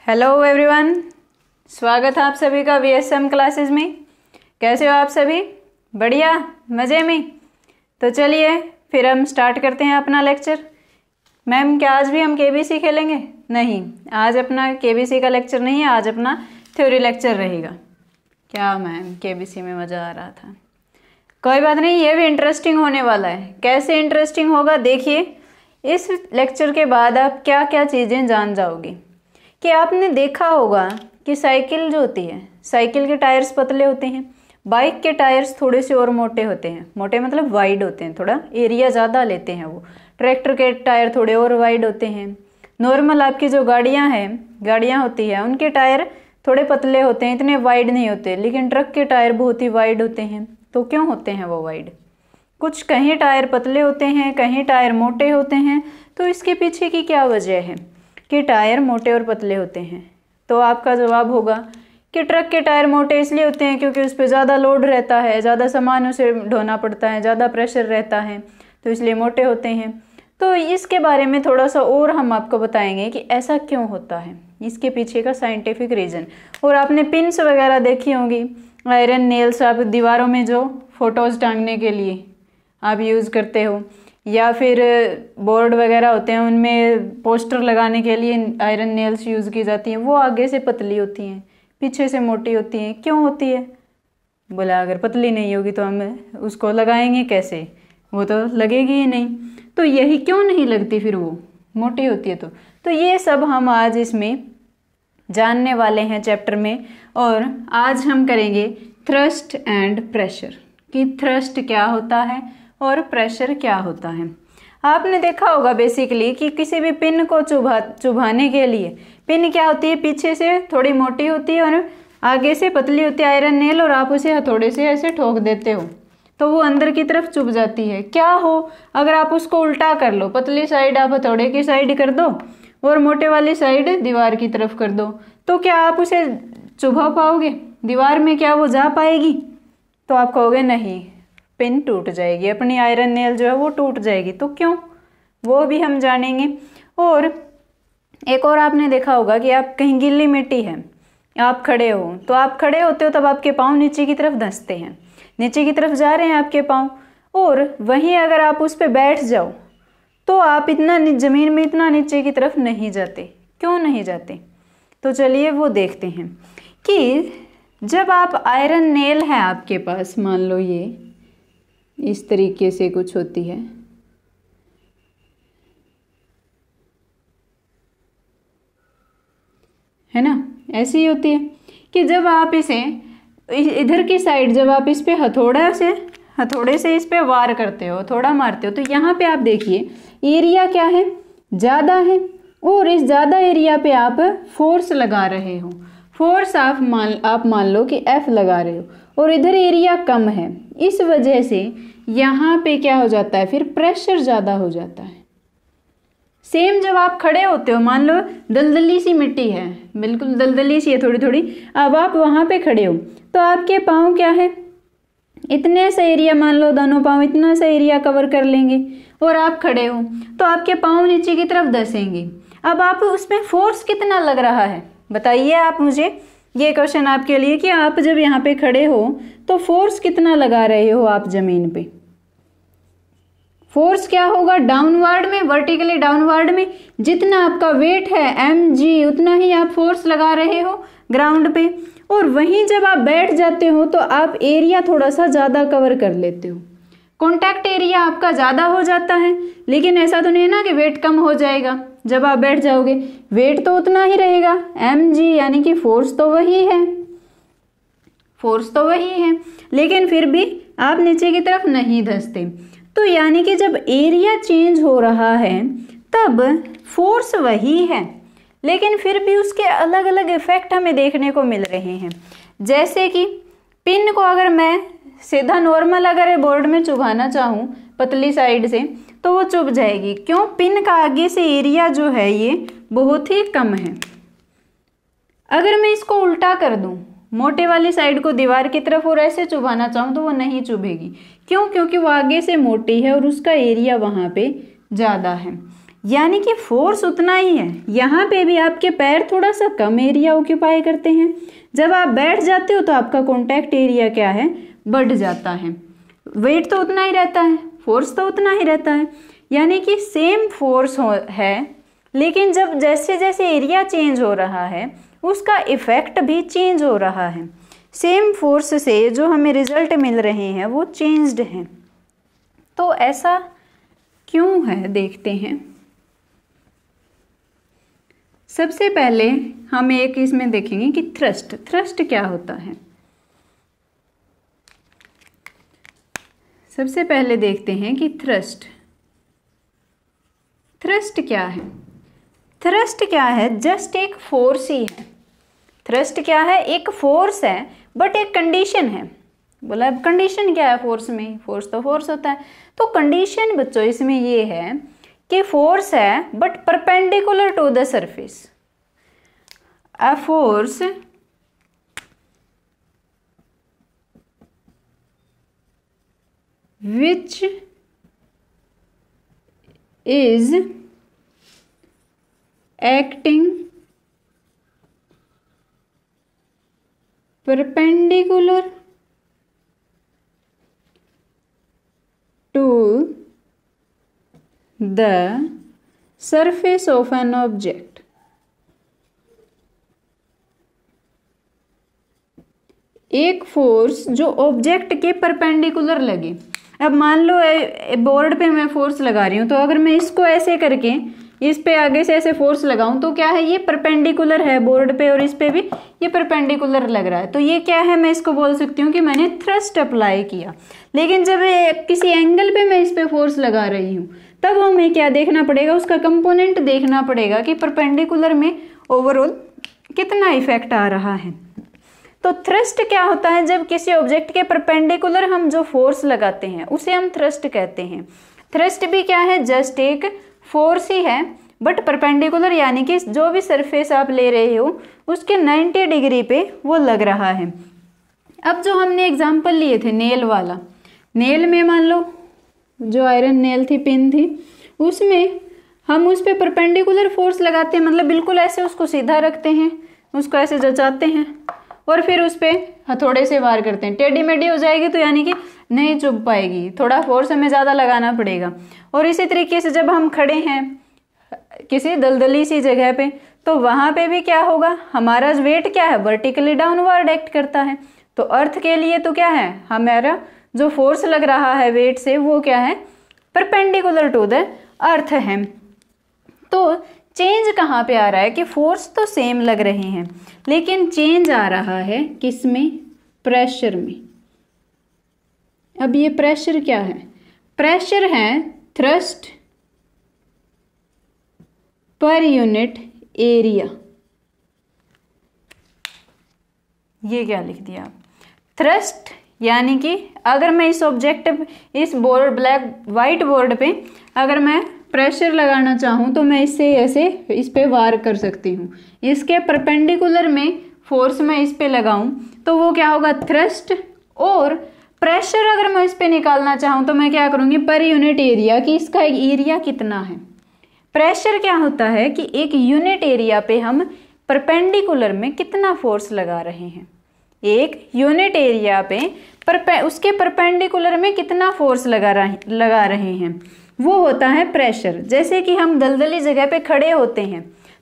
Hello everyone, स्वागत है आप सभी का वीएसएम क्लासेस में। कैसे हो आप सभी? बढ़िया, मज़े में? तो चलिए फिर हम स्टार्ट करते हैं अपना लेक्चर। मैम क्या आज भी हम केबीसी खेलेंगे? नहीं, आज अपना केबीसी का लेक्चर नहीं है, आज अपना थ्योरी लेक्चर रहेगा। क्या मैम, केबीसी में मज़ा आ रहा था। कोई बात नहीं, ये भी इंटरेस्टिंग होने वाला है। कैसे इंटरेस्टिंग होगा देखिए, इस लेक्चर के बाद आप क्या क्या चीज़ें जान जाओगे। कि आपने देखा होगा कि साइकिल जो होती है, साइकिल के टायर्स पतले होते हैं, बाइक के टायर्स थोड़े से और मोटे होते हैं। मोटे मतलब वाइड होते हैं, थोड़ा एरिया ज़्यादा लेते हैं वो। ट्रैक्टर के टायर थोड़े और वाइड होते हैं। नॉर्मल आपकी जो गाड़ियाँ होती हैं, उनके टायर थोड़े पतले होते हैं, इतने वाइड नहीं होते। लेकिन ट्रक के टायर बहुत ही वाइड होते हैं। तो क्यों होते हैं वो वाइड? कुछ कहीं टायर पतले होते हैं, कहीं टायर मोटे होते हैं। तो इसके पीछे की क्या वजह है कि टायर मोटे और पतले होते हैं? तो आपका जवाब होगा कि ट्रक के टायर मोटे इसलिए होते हैं क्योंकि उस पर ज़्यादा लोड रहता है, ज़्यादा सामान उसे ढोना पड़ता है, ज़्यादा प्रेशर रहता है, तो इसलिए मोटे होते हैं। तो इसके बारे में थोड़ा सा और हम आपको बताएंगे कि ऐसा क्यों होता है, इसके पीछे का साइंटिफिक रीज़न। और आपने पिन्स वगैरह देखी होंगी, आयरन नेल्स, आप दीवारों में जो फोटोज़ टांगने के लिए आप यूज़ करते हो, या फिर बोर्ड वगैरह होते हैं उनमें पोस्टर लगाने के लिए आयरन नेल्स यूज़ की जाती हैं। वो आगे से पतली होती हैं, पीछे से मोटी होती हैं। क्यों होती है? बोला अगर पतली नहीं होगी तो हम उसको लगाएंगे कैसे? वो तो लगेगी ही नहीं। तो यही क्यों नहीं लगती फिर वो मोटी होती है तो ये सब हम आज इसमें जानने वाले हैं चैप्टर में। और आज हम करेंगे थ्रस्ट एंड प्रेशर, कि थ्रस्ट क्या होता है और प्रेशर क्या होता है। आपने देखा होगा बेसिकली कि किसी भी पिन को चुभाने के लिए पिन क्या होती है, पीछे से थोड़ी मोटी होती है और आगे से पतली होती है आयरन नेल, और आप उसे हथौड़े से ऐसे ठोक देते हो तो वो अंदर की तरफ चुभ जाती है। क्या हो अगर आप उसको उल्टा कर लो, पतली साइड आप हथौड़े की साइड कर दो और मोटे वाली साइड दीवार की तरफ कर दो, तो क्या आप उसे चुभा पाओगे? दीवार में क्या वो जा पाएगी? तो आप कहोगे नहीं, पिन टूट जाएगी, अपनी आयरन नेल जो है वो टूट जाएगी। तो क्यों, वो भी हम जानेंगे। और एक और आपने देखा होगा कि आप कहीं गीली मिट्टी है, आप खड़े हो, तो आप खड़े होते हो तब आपके पाँव नीचे की तरफ धंसते हैं, नीचे की तरफ जा रहे हैं आपके पाँव। और वहीं अगर आप उस पर बैठ जाओ तो आप इतना ज़मीन में इतना नीचे की तरफ नहीं जाते। क्यों नहीं जाते? तो चलिए वो देखते हैं कि जब आप आयरन नेल है आपके पास, मान लो ये इस तरीके से कुछ होती है ना, ऐसी ही होती है कि जब आप इसे इधर की साइड, जब आप इस पे हथौड़े से इस पे वार करते हो, थोड़ा मारते हो, तो यहाँ पे आप देखिए एरिया क्या है, ज़्यादा है। और इस ज़्यादा एरिया पे आप फोर्स लगा रहे हो। फोर्स आप मान लो कि F लगा रहे हो, और इधर एरिया कम है। इस वजह से यहाँ पे क्या हो जाता है, फिर प्रेशर ज़्यादा हो जाता है। सेम जब आप खड़े होते हो, मान लो दलदली सी मिट्टी है, बिल्कुल दलदली सी है थोड़ी थोड़ी, अब आप वहाँ पे खड़े हो तो आपके पाँव क्या है, इतने सा एरिया, मान लो दोनों पाँव इतना सा एरिया कवर कर लेंगे, और आप खड़े हो तो आपके पाँव नीचे की तरफ धंसेंगे। अब आप उसमें फोर्स कितना लग रहा है बताइए आप मुझे। ये क्वेश्चन आपके लिए कि आप जब यहाँ पे खड़े हो तो फोर्स कितना लगा रहे हो आप ज़मीन पे? फोर्स क्या होगा? डाउनवर्ड में, वर्टिकली डाउनवर्ड में जितना आपका वेट है mg, उतना ही आप फोर्स लगा रहे हो ग्राउंड पे। और वहीं जब आप बैठ जाते हो तो आप एरिया थोड़ा सा ज़्यादा कवर कर लेते हो, कॉन्टैक्ट एरिया आपका ज़्यादा हो जाता है। लेकिन ऐसा तो नहीं है ना कि वेट कम हो जाएगा जब आप बैठ जाओगे, वेट तो उतना ही रहेगा mg, यानी कि फोर्स तो वही है, फोर्स तो वही है, लेकिन फिर भी आप नीचे की तरफ नहीं धंसते। तो यानी कि जब एरिया चेंज हो रहा है तब फोर्स वही है, लेकिन फिर भी उसके अलग अलग इफेक्ट हमें देखने को मिल रहे हैं। जैसे कि पिन को अगर मैं सीधा नॉर्मल अगर बोर्ड में चुभाना चाहूँ पतली साइड से तो वो चुभ जाएगी। क्यों? पिन का आगे से एरिया जो है ये बहुत ही कम है। अगर मैं इसको उल्टा कर दूं, मोटे वाली साइड को दीवार की तरफ और ऐसे चुभाना चाहूँ तो वो नहीं चुभेगी। क्यों? क्योंकि वो आगे से मोटी है और उसका एरिया वहाँ पे ज़्यादा है। यानी कि फोर्स उतना ही है। यहाँ पे भी आपके पैर थोड़ा सा कम एरिया ऑक्यूपाई करते हैं, जब आप बैठ जाते हो तो आपका कॉन्टैक्ट एरिया क्या है, बढ़ जाता है। वेट तो उतना ही रहता है, फोर्स तो उतना ही रहता है, यानी कि सेम फोर्स है, लेकिन जब जैसे जैसे एरिया चेंज हो रहा है उसका इफेक्ट भी चेंज हो रहा है। सेम फोर्स से जो हमें रिजल्ट मिल रहे हैं वो चेंज्ड हैं। तो ऐसा क्यों है देखते हैं। सबसे पहले हम एक इसमें देखेंगे कि थ्रस्ट क्या होता है। सबसे पहले देखते हैं कि थ्रस्ट क्या है। थ्रस्ट क्या है, जस्ट एक फोर्स ही है। थ्रस्ट क्या है, एक फोर्स है, बट एक कंडीशन है। बोला अब कंडीशन क्या है फोर्स में, फोर्स तो फोर्स होता है। तो कंडीशन बच्चों इसमें ये है कि फोर्स है but perpendicular to the surface. A force which is acting perpendicular to the surface of an object। एक फोर्स जो ऑब्जेक्ट के परपेंडिकुलर लगे। अब मान लो बोर्ड पे मैं फोर्स लगा रही हूँ, तो अगर मैं इसको ऐसे करके इस पे आगे से ऐसे फोर्स लगाऊं तो क्या है, ये परपेंडिकुलर है बोर्ड पे और इस पे भी ये परपेंडिकुलर लग रहा है। तो ये क्या है, मैं इसको बोल सकती हूँ कि मैंने थ्रस्ट अप्लाई किया। लेकिन जब किसी एंगल पे मैं इस पे फोर्स लगा रही हूँ तब हमें क्या देखना पड़ेगा, उसका कंपोनेंट देखना पड़ेगा कि परपेंडिकुलर में ओवरऑल कितना इफेक्ट आ रहा है। तो थ्रस्ट क्या होता है, जब किसी ऑब्जेक्ट के परपेंडिकुलर हम जो फोर्स लगाते हैं उसे हम थ्रस्ट कहते हैं। थ्रस्ट भी क्या है, जस्ट एक फोर्स ही है बट परपेंडिकुलर, यानी कि जो भी सरफेस आप ले रहे हो उसके 90 डिग्री पे वो लग रहा है। अब जो हमने एग्जांपल लिए थे नेल वाला, नेल में मान लो जो आयरन नेल थी, पिन थी, उसमें हम उस पर परपेंडिकुलर फोर्स लगाते हैं, मतलब बिल्कुल ऐसे उसको सीधा रखते हैं, उसको ऐसे जचाते हैं और फिर उस पर हथौड़े से वार करते हैं। टेढ़ी मेढ़ी हो जाएगी तो यानी कि नहीं चुभ पाएगी, थोड़ा फोर्स हमें ज़्यादा लगाना पड़ेगा। और इसी तरीके से जब हम खड़े हैं किसी दलदली सी जगह पे तो वहाँ पे भी क्या होगा, हमारा वेट क्या है, वर्टिकली डाउनवर्ड एक्ट करता है। तो अर्थ के लिए तो क्या है, हमारा जो फोर्स लग रहा है वेट से वो क्या है, परपेंडिकुलर टू द अर्थ है। तो चेंज कहाँ पे आ रहा है कि फोर्स तो सेम लग रहे हैं लेकिन चेंज आ रहा है किस में, प्रेशर में। अब ये प्रेशर क्या है, प्रेशर है थ्रस्ट पर यूनिट एरिया। ये क्या लिख दिया आप, थ्रस्ट यानी कि अगर मैं इस ऑब्जेक्ट इस बोर्ड ब्लैक वाइट बोर्ड पे अगर मैं प्रेशर लगाना चाहूँ तो मैं इससे ऐसे इस पे वार कर सकती हूँ। इसके परपेंडिकुलर में फोर्स मैं इस पे लगाऊं तो वो क्या होगा, थ्रस्ट। और प्रेशर अगर मैं इस पे निकालना चाहूँ तो मैं क्या करूँगी, पर यूनिट एरिया कि इसका एरिया कितना है। प्रेशर क्या होता है कि एक यूनिट एरिया पे हम परपेंडिकुलर में कितना फोर्स लगा रहे हैं, एक यूनिट एरिया पे उसके परपेंडिकुलर में कितना फोर्स लगा रहे हैं, वो होता है प्रेशर। जैसे कि हम दलदली जगह पे खड़े होते हैं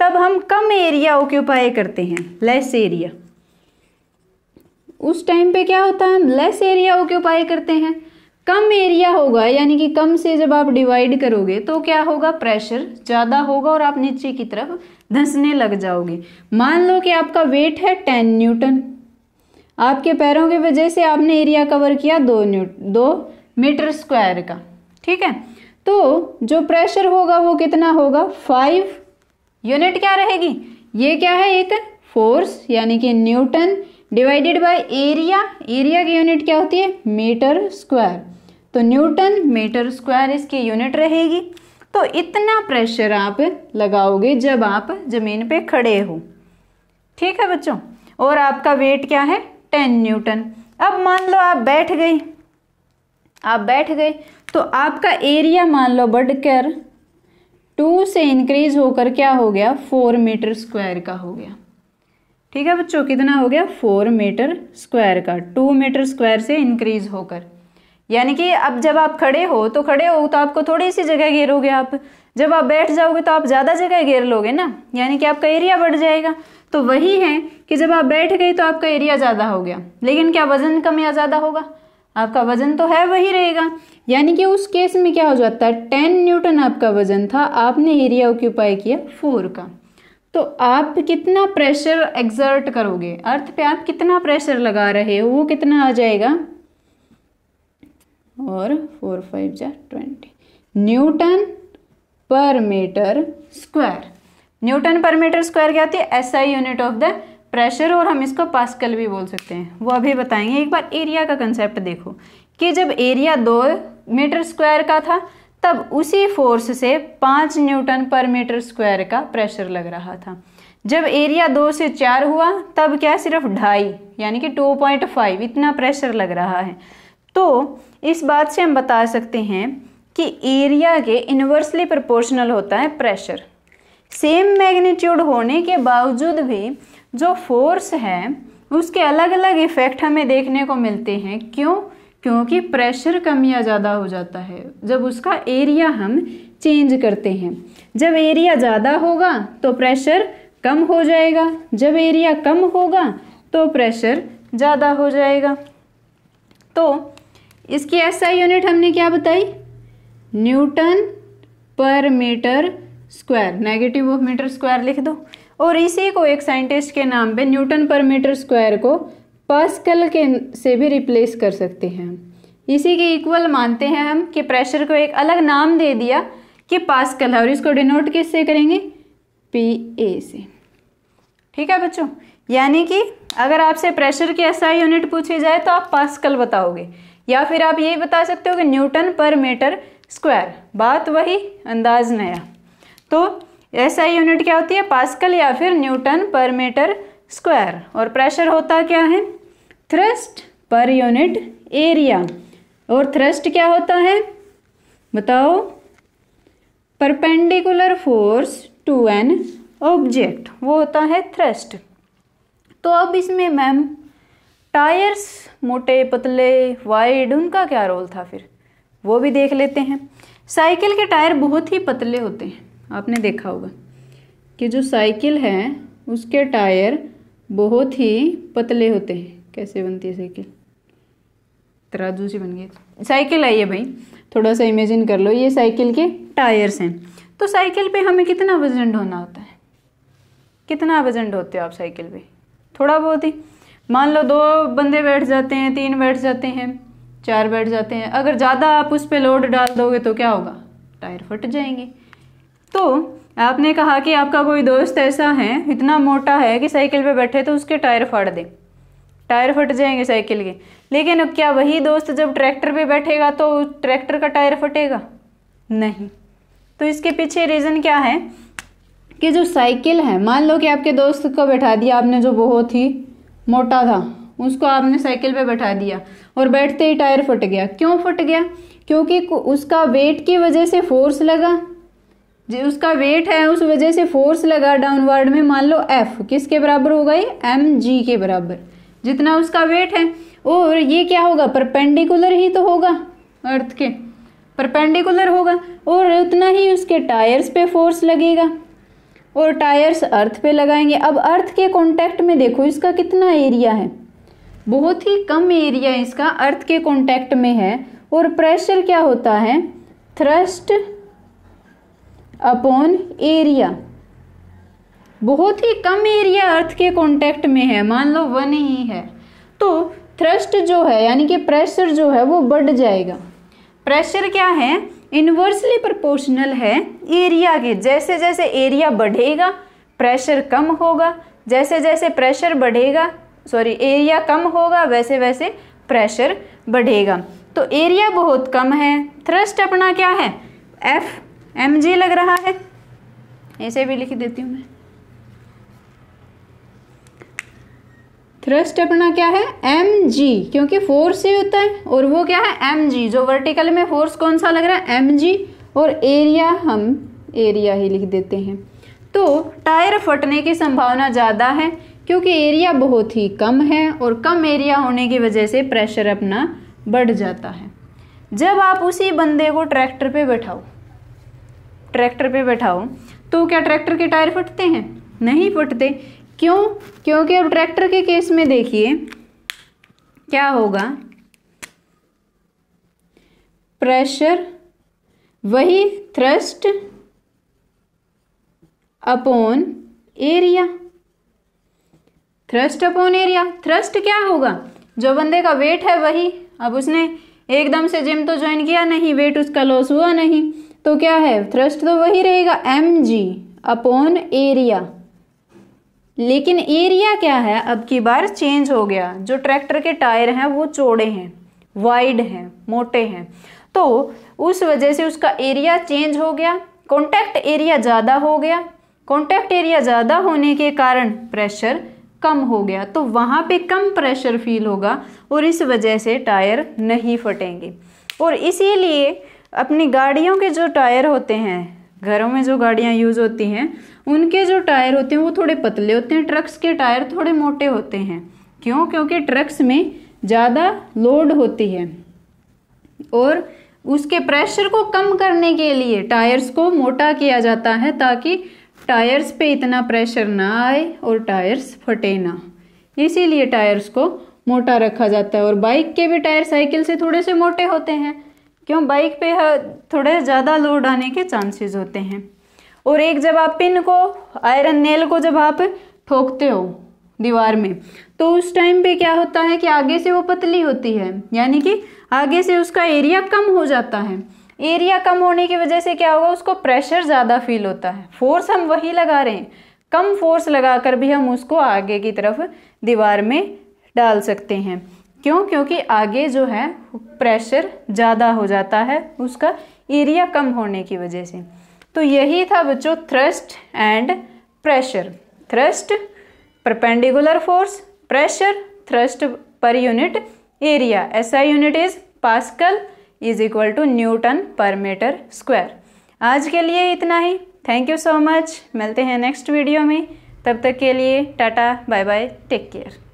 तब हम कम एरिया ऑक्यूपाई करते हैं, लेस एरिया। उस टाइम पे क्या होता है, हम लेस एरिया ऑक्यूपाई करते हैं, कम एरिया होगा, यानी कि कम से जब आप डिवाइड करोगे तो क्या होगा, प्रेशर ज़्यादा होगा और आप नीचे की तरफ धंसने लग जाओगे। मान लो कि आपका वेट है 10 न्यूटन, आपके पैरों की वजह से आपने एरिया कवर किया 2 मीटर स्क्वायर का, ठीक है। तो जो प्रेशर होगा वो कितना होगा, 5 यूनिट क्या रहेगी, ये क्या है, एक फोर्स यानी कि Newton divided by area, area की यूनिट क्या होती है, मीटर स्क्वायर। तो न्यूटन मीटर स्क्वायर इसकी यूनिट रहेगी। तो इतना प्रेशर आप लगाओगे जब आप जमीन पे खड़े हो, ठीक है बच्चों। और आपका वेट क्या है, 10 न्यूटन। अब मान लो आप बैठ गए तो आपका एरिया मान लो बढ़कर 2 से इंक्रीज होकर क्या हो गया, 4 मीटर स्क्वायर का हो गया। ठीक है बच्चों, कितना हो गया, 4 मीटर स्क्वायर का, 2 मीटर स्क्वायर से इंक्रीज होकर। यानी कि अब जब आप खड़े हो तो आपको थोड़ी सी जगह घेरोगे आप, जब आप बैठ जाओगे तो आप ज़्यादा जगह घेर लोगे ना, यानी कि आपका एरिया बढ़ जाएगा। तो वही है कि जब आप बैठ गए तो आपका एरिया ज़्यादा हो गया, लेकिन क्या वजन कम या ज़्यादा होगा, आपका वजन तो है वही रहेगा। यानी कि उस केस में क्या हो जाता है, 10 न्यूटन आपका वजन था, आपने एरिया ऑक्यूपाई किया 4 का। तो आप कितना प्रेशर एक्सर्ट करोगे, अर्थ पे आप कितना प्रेशर लगा रहे हो, वो कितना आ जाएगा, और 4 5 जा 20 Newton per metre square. Newton per metre square क्या होती है, SI unit of the pressure, और हम इसको पास्कल भी बोल सकते हैं, वो अभी बताएंगे। एक बार एरिया का कंसेप्ट देखो कि जब एरिया 2 मीटर स्क्वायर का था तब उसी फोर्स से 5 न्यूटन पर मीटर स्क्वायर का प्रेशर लग रहा था। जब एरिया 2 से 4 हुआ तब क्या, सिर्फ 2.5 यानी कि 2.5 इतना प्रेशर लग रहा है। तो इस बात से हम बता सकते हैं कि एरिया के इन्वर्सली प्रोपोर्शनल होता है प्रेशर। सेम मैग्नीट्यूड होने के बावजूद भी जो फोर्स है उसके अलग अलग इफेक्ट हमें देखने को मिलते हैं। क्यों? क्योंकि प्रेशर कम या ज़्यादा हो जाता है जब उसका एरिया हम चेंज करते हैं। जब एरिया ज़्यादा होगा तो प्रेशर कम हो जाएगा, जब एरिया कम होगा तो प्रेशर ज़्यादा हो जाएगा। तो इसकी एसआई यूनिट हमने क्या बताई, newton per metre square, negative of metre square लिख दो। और इसी को एक साइंटिस्ट के नाम पे न्यूटन पर मीटर स्क्वायर को पास्कल के से भी रिप्लेस कर सकते हैं। इसी के इक्वल मानते हैं हम कि प्रेशर को एक अलग नाम दे दिया कि पास्कल है, और इसको डिनोट किससे करेंगे, पीए से। ठीक है बच्चों, यानी कि अगर आपसे प्रेशर की एसआई यूनिट पूछी जाए तो आप पास्कल बताओगे, या फिर आप यही बता सकते हो कि न्यूटन पर मीटर स्क्वायर, बात वही अंदाज नया। तो एसआई यूनिट क्या होती है, पास्कल या फिर न्यूटन पर मीटर स्क्वायर। और प्रेशर होता क्या है, थ्रस्ट पर यूनिट एरिया। और थ्रस्ट क्या होता है बताओ, perpendicular force to an object, वो होता है थ्रस्ट। तो अब इसमें मैम टायर्स मोटे पतले वाइड, उनका क्या रोल था फिर, वो भी देख लेते हैं। साइकिल के टायर बहुत ही पतले होते हैं, आपने देखा होगा कि जो साइकिल है उसके टायर बहुत ही पतले होते हैं। कैसे बनती है साइकिल, तराजू से बन गई साइकिल है ये भाई, थोड़ा सा इमेजिन कर लो, ये साइकिल के टायर्स हैं। तो साइकिल पे हमें कितना वजन ढोना होता है, कितना वजन ढोते हो आप साइकिल पे, थोड़ा बहुत ही। मान लो 2 बंदे बैठ जाते हैं, 3 बैठ जाते हैं, 4 बैठ जाते हैं, अगर ज़्यादा आप उस पर लोड डाल दोगे तो क्या होगा, टायर फट जाएंगे। तो आपने कहा कि आपका कोई दोस्त ऐसा है, इतना मोटा है कि साइकिल पे बैठे तो उसके टायर फाड़ दे, टायर फट जाएंगे साइकिल के। लेकिन अब क्या वही दोस्त जब ट्रैक्टर पे बैठेगा तो ट्रैक्टर का टायर फटेगा? नहीं। तो इसके पीछे रीज़न क्या है कि जो साइकिल है, मान लो कि आपके दोस्त को बैठा दिया आपने जो बहुत ही मोटा था, उसको आपने साइकिल पे बैठा दिया और बैठते ही टायर फट गया। क्यों फट गया? क्योंकि उसका वेट की वजह से फोर्स लगा, जो उसका वेट है उस वजह से फोर्स लगा डाउनवर्ड में। मान लो F किसके बराबर होगा, ये mg के बराबर, जितना उसका वेट है। और ये क्या होगा, परपेंडिकुलर ही तो होगा, अर्थ के परपेंडिकुलर होगा, और उतना ही उसके टायर्स पे फोर्स लगेगा, और टायर्स अर्थ पे लगाएंगे। अब अर्थ के कांटेक्ट में देखो इसका कितना एरिया है, बहुत ही कम एरिया इसका अर्थ के कांटेक्ट में है। और प्रेशर क्या होता है, थ्रस्ट अपॉन एरिया, बहुत ही कम एरिया अर्थ के कांटेक्ट में है, मान लो 1 ही है। तो थ्रस्ट जो है यानी कि प्रेशर जो है वो बढ़ जाएगा। प्रेशर क्या है, इन्वर्सली प्रोपोर्शनल है एरिया के। जैसे जैसे एरिया बढ़ेगा प्रेशर कम होगा, जैसे जैसे प्रेशर बढ़ेगा एरिया कम होगा, वैसे वैसे प्रेशर बढ़ेगा। तो एरिया बहुत कम है, थ्रस्ट अपना क्या है, F mg लग रहा है, ऐसे भी लिख देती हूँ मैं। थ्रस्ट अपना क्या है, mg, क्योंकि फोर्स से होता है, और वो क्या है mg, जो वर्टिकल में फोर्स कौन सा लग रहा है mg, और एरिया हम एरिया ही लिख देते हैं। तो टायर फटने की संभावना ज़्यादा है क्योंकि एरिया बहुत ही कम है और कम एरिया होने की वजह से प्रेशर अपना बढ़ जाता है। जब आप उसी बंदे को ट्रैक्टर पे बैठाओ तो क्या ट्रैक्टर के टायर फटते हैं? नहीं फटते। क्यों? क्योंकि अब ट्रैक्टर के केस में देखिए क्या होगा, प्रेशर वही thrust upon area. Thrust upon area, thrust क्या होगा? जो बंदे का वेट है वही। अब उसने एकदम से जिम तो ज्वाइन किया नहीं, वेट उसका लॉस हुआ नहीं, तो क्या है, थ्रस्ट तो वही रहेगा mg अपॉन एरिया। लेकिन एरिया क्या है, अब की बार चेंज हो गया। जो ट्रैक्टर के टायर हैं वो चौड़े हैं, वाइड हैं, मोटे हैं, तो उस वजह से उसका एरिया चेंज हो गया, कॉन्टैक्ट एरिया ज़्यादा हो गया। कॉन्टैक्ट एरिया ज़्यादा होने के कारण प्रेशर कम हो गया, तो वहाँ पे कम प्रेशर फील होगा और इस वजह से टायर नहीं फटेंगे। और इसीलिए अपनी गाड़ियों के जो टायर होते हैं, घरों में जो गाड़ियाँ यूज़ होती हैं, उनके जो टायर होते हैं वो थोड़े पतले होते हैं, ट्रक्स के टायर थोड़े मोटे होते हैं। क्यों? क्योंकि ट्रक्स में ज़्यादा लोड होती है और उसके प्रेशर को कम करने के लिए टायर्स को मोटा किया जाता है ताकि टायर्स पे इतना प्रेशर ना आए और टायर्स फटे ना, इसीलिए टायर्स को मोटा रखा जाता है। और बाइक के भी टायर साइकिल से थोड़े से मोटे होते हैं। क्यों? बाइक पे थोड़े ज़्यादा लोड आने के चांसेस होते हैं। और एक जब आप पिन को, आयरन नेल को जब आप ठोकते हो दीवार में, तो उस टाइम पे क्या होता है कि आगे से वो पतली होती है, यानी कि आगे से उसका एरिया कम हो जाता है। एरिया कम होने की वजह से क्या होगा, उसको प्रेशर ज़्यादा फील होता है। फोर्स हम वही लगा रहे हैं, कम फोर्स लगाकर भी हम उसको आगे की तरफ दीवार में डाल सकते हैं। क्यों? क्योंकि आगे जो है प्रेशर ज़्यादा हो जाता है उसका एरिया कम होने की वजह से। तो यही था बच्चों thrust and pressure. Thrust perpendicular force, pressure thrust per unit area. SI unit is pascal is equal to newton per metre square. आज के लिए इतना ही। Thank you so much. मिलते हैं नेक्स्ट वीडियो में। तब तक के लिए टाटा बाय बाय, टेक केयर।